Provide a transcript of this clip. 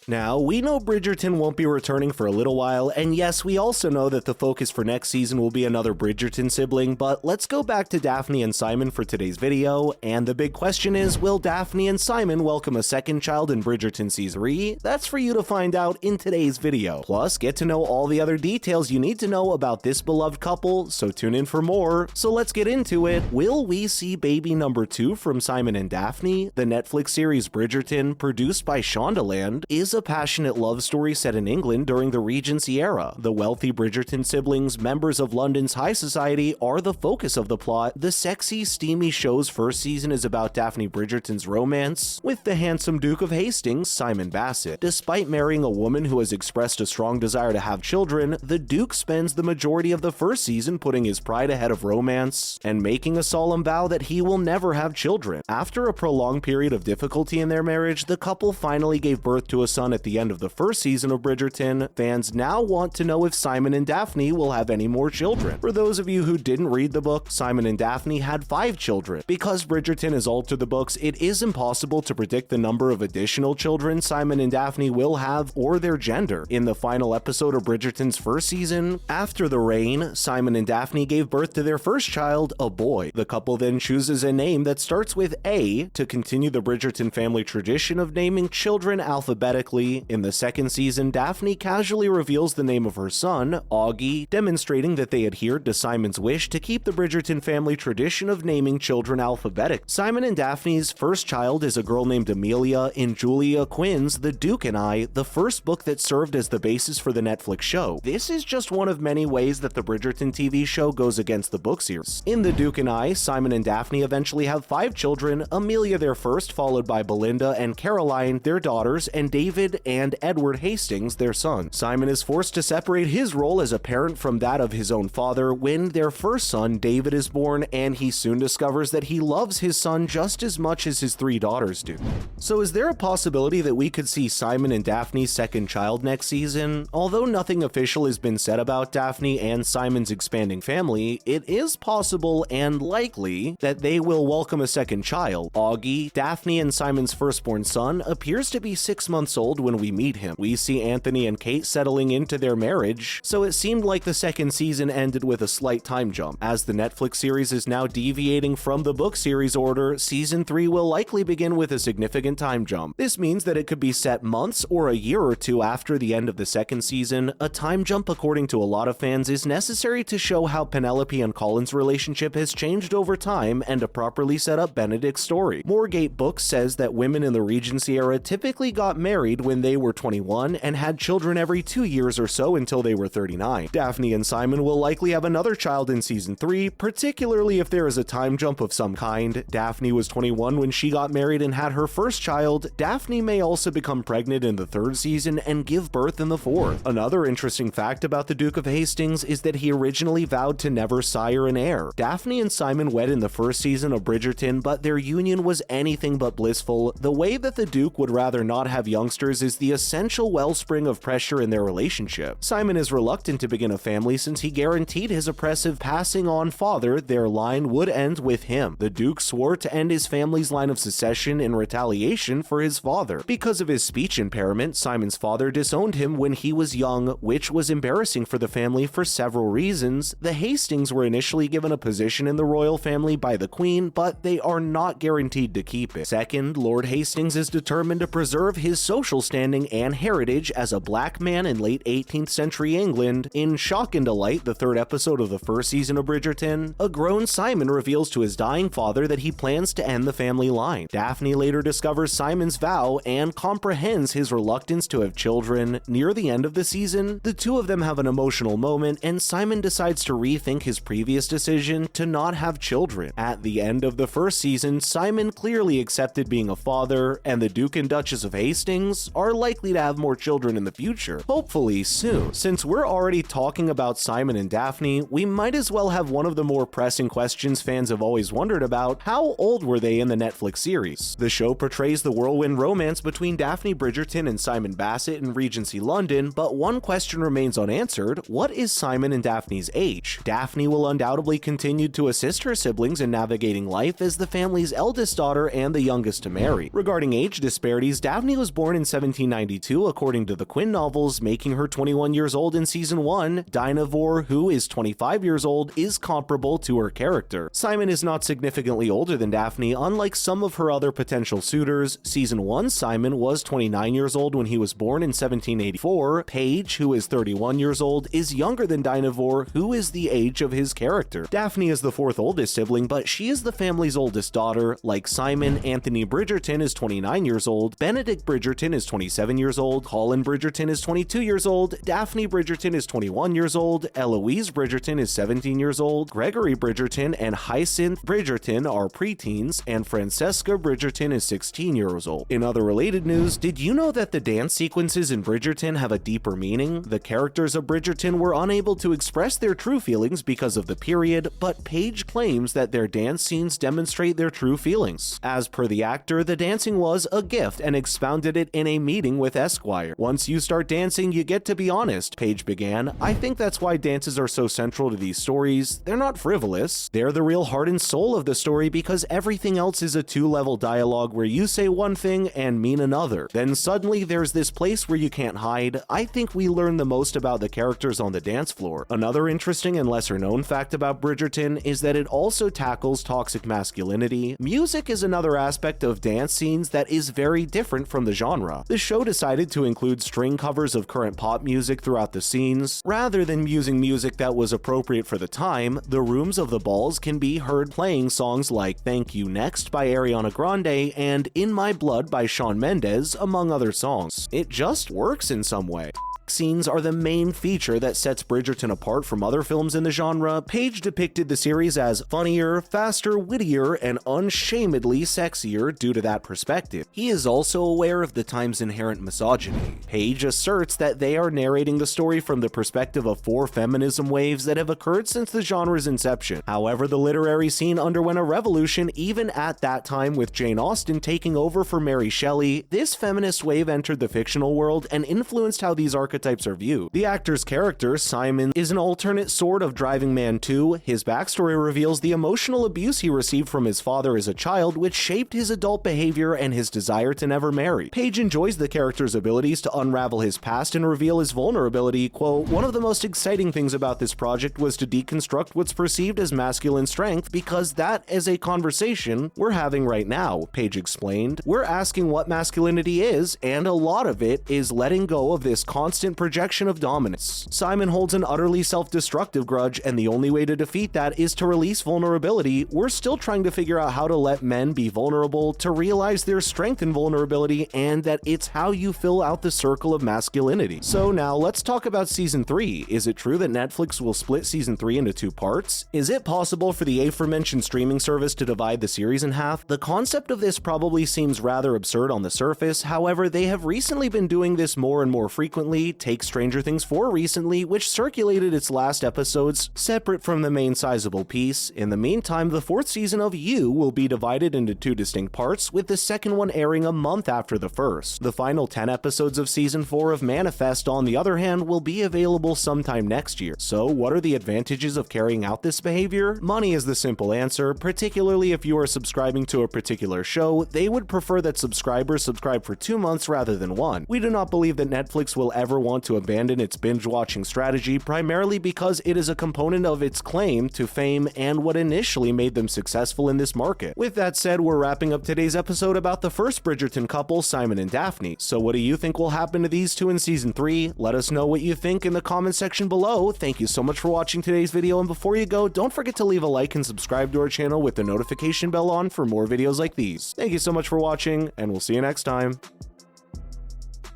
Now, we know Bridgerton won't be returning for a little while, and yes, we also know that the focus for next season will be another Bridgerton sibling, but let's go back to Daphne and Simon for today's video, and the big question is, will Daphne and Simon welcome a second child in Bridgerton Season 3? That's for you to find out in today's video. Plus, get to know all the other details you need to know about this beloved couple, so tune in for more. So let's get into it. Will we see baby number 2 from Simon and Daphne? The Netflix series Bridgerton, produced by Shondaland, is a passionate love story set in England during the Regency era. The wealthy Bridgerton siblings, members of London's high society, are the focus of the plot. The sexy, steamy show's first season is about Daphne Bridgerton's romance with the handsome Duke of Hastings, Simon Basset. Despite marrying a woman who has expressed a strong desire to have children, the Duke spends the majority of the first season putting his pride ahead of romance and making a solemn vow that he will never have children. After a prolonged period of difficulty in their marriage, the couple finally gave birth to a son at the end of the first season of Bridgerton. Fans now want to know if Simon and Daphne will have any more children. For those of you who didn't read the book, Simon and Daphne had 5 children. Because Bridgerton has altered the books, it is impossible to predict the number of additional children Simon and Daphne will have or their gender. In the final episode of Bridgerton's first season, after the reign, Simon and Daphne gave birth to their first child, a boy. The couple then chooses a name that starts with A to continue the Bridgerton family tradition of naming children alphabetically. In the second season, Daphne casually reveals the name of her son, Augie, demonstrating that they adhered to Simon's wish to keep the Bridgerton family tradition of naming children alphabetic. Simon and Daphne's first child is a girl named Amelia in Julia Quinn's The Duke and I, the first book that served as the basis for the Netflix show. This is just one of many ways that the Bridgerton TV show goes against the book series. In The Duke and I, Simon and Daphne eventually have 5 children, Amelia their first, followed by Belinda and Caroline, their daughters, and David and Edward Hastings, their son. Simon is forced to separate his role as a parent from that of his own father when their first son, David, is born, and he soon discovers that he loves his son just as much as his 3 daughters do. So is there a possibility that we could see Simon and Daphne's second child next season? Although nothing official has been said about Daphne and Simon's expanding family, it is possible and likely that they will welcome a second child. Augie, Daphne and Simon's firstborn son, appears to be 6 months old when we meet him. We see Anthony and Kate settling into their marriage, so it seemed like the second season ended with a slight time jump. As the Netflix series is now deviating from the book series order, season 3 will likely begin with a significant time jump. This means that it could be set months or a year or two after the end of the second season. A time jump, according to a lot of fans, is necessary to show how Penelope and Colin's relationship has changed over time and to properly set up Benedict's story. Moorgate Books says that women in the Regency era typically got married when they were 21 and had children every 2 years or so until they were 39. Daphne and Simon will likely have another child in season 3, particularly if there is a time jump of some kind. Daphne was 21 when she got married and had her first child. Daphne may also become pregnant in the 3rd season and give birth in the 4th. Another interesting fact about the Duke of Hastings is that he originally vowed to never sire an heir. Daphne and Simon wed in the first season of Bridgerton, but their union was anything but blissful. The way that the Duke would rather not have youngsters is the essential wellspring of pressure in their relationship. Simon is reluctant to begin a family since he guaranteed his oppressive passing on father their line would end with him. The Duke swore to end his family's line of succession in retaliation for his father. Because of his speech impairment, Simon's father disowned him when he was young, which was embarrassing for the family for several reasons. The Hastings were initially given a position in the royal family by the Queen, but they are not guaranteed to keep it. Second, Lord Hastings is determined to preserve his social standing and heritage as a black man in late 18th century England. In Shock and Delight, the 3rd episode of the first season of Bridgerton, a grown Simon reveals to his dying father that he plans to end the family line. Daphne later discovers Simon's vow and comprehends his reluctance to have children. Near the end of the season, the two of them have an emotional moment, and Simon decides to rethink his previous decision to not have children. At the end of the first season, Simon clearly accepted being a father, and the Duke and Duchess of Hastings are likely to have more children in the future, hopefully soon. Since we're already talking about Simon and Daphne, we might as well have one of the more pressing questions fans have always wondered about: how old were they in the Netflix series? The show portrays the whirlwind romance between Daphne Bridgerton and Simon Basset in Regency London, but one question remains unanswered: what is Simon and Daphne's age? Daphne will undoubtedly continue to assist her siblings in navigating life as the family's eldest daughter and the youngest to marry. Regarding age disparities, Daphne was born in 1792 according to the Quinn novels, making her 21 years old in season 1. Dynevor, who is 25 years old, is comparable to her character. Simon is not significantly older than Daphne, unlike some of her other potential suitors. Season 1 Simon was 29 years old when he was born in 1784. Paige, who is 31 years old, is younger than Dynevor, who is the age of his character. Daphne is the fourth oldest sibling, but she is the family's oldest daughter. Like Simon, Anthony Bridgerton is 29 years old, Benedict Bridgerton is 27 years old, Colin Bridgerton is 22 years old, Daphne Bridgerton is 21 years old, Eloise Bridgerton is 17 years old, Gregory Bridgerton and Hyacinth Bridgerton are preteens, and Francesca Bridgerton is 16 years old. In other related news, did you know that the dance sequences in Bridgerton have a deeper meaning? The characters of Bridgerton were unable to express their true feelings because of the period, but Paige claims that their dance scenes demonstrate their true feelings. As per the actor, the dancing was a gift and expounded it in a meeting with Esquire. Once you start dancing, you get to be honest, Paige began. I think that's why dances are so central to these stories. They're not frivolous. They're the real heart and soul of the story because everything else is a two-level dialogue where you say one thing and mean another. Then suddenly there's this place where you can't hide. I think we learn the most about the characters on the dance floor. Another interesting and lesser known fact about Bridgerton is that it also tackles toxic masculinity. Music is another aspect of dance scenes that is very different from the genre. The show decided to include string covers of current pop music throughout the scenes. Rather than using music that was appropriate for the time, the rooms of the balls can be heard playing songs like Thank You Next by Ariana Grande and In My Blood by Shawn Mendes, among other songs. It just works in some way. Scenes are the main feature that sets Bridgerton apart from other films in the genre. Paige depicted the series as funnier, faster, wittier, and unshamedly sexier due to that perspective. He is also aware of the time's inherent misogyny. Paige asserts that they are narrating the story from the perspective of 4 feminism waves that have occurred since the genre's inception. However, the literary scene underwent a revolution even at that time, with Jane Austen taking over for Mary Shelley. This feminist wave entered the fictional world and influenced how these archetypes are viewed. The actor's character, Simon, is an alternate sort of driving man too. His backstory reveals the emotional abuse he received from his father as a child, which shaped his adult behavior and his desire to never marry. Paige enjoys the character's abilities to unravel his past and reveal his vulnerability. Quote, "One of the most exciting things about this project was to deconstruct what's perceived as masculine strength because that is a conversation we're having right now," Paige explained. "We're asking what masculinity is, and a lot of it is letting go of this constant projection of dominance." Simon holds an utterly self-destructive grudge, and the only way to defeat that is to release vulnerability. We're still trying to figure out how to let men be vulnerable, to realize their strength in vulnerability, and that it's how you fill out the circle of masculinity. So now let's talk about season 3. Is it true that Netflix will split season 3 into 2 parts? Is it possible for the aforementioned streaming service to divide the series in half? The concept of this probably seems rather absurd on the surface. However, they have recently been doing this more and more frequently. Take Stranger Things 4 recently, which circulated its last episodes separate from the main sizable piece. In the meantime, the 4th season of You will be divided into 2 distinct parts, with the second one airing a month after the first. The final 10 episodes of season 4 of Manifest, on the other hand, will be available sometime next year. So what are the advantages of carrying out this behavior? Money is the simple answer, particularly if you are subscribing to a particular show. They would prefer that subscribers subscribe for 2 months rather than 1. We do not believe that Netflix will ever want to abandon its binge-watching strategy, primarily because it is a component of its claim to fame and what initially made them successful in this market. With that said, we're wrapping up today's episode about the first Bridgerton couple, Simon and Daphne. So what do you think will happen to these two in season 3? Let us know what you think in the comment section below. Thank you so much for watching today's video, and before you go, don't forget to leave a like and subscribe to our channel with the notification bell on for more videos like these. Thank you so much for watching, and we'll see you next time.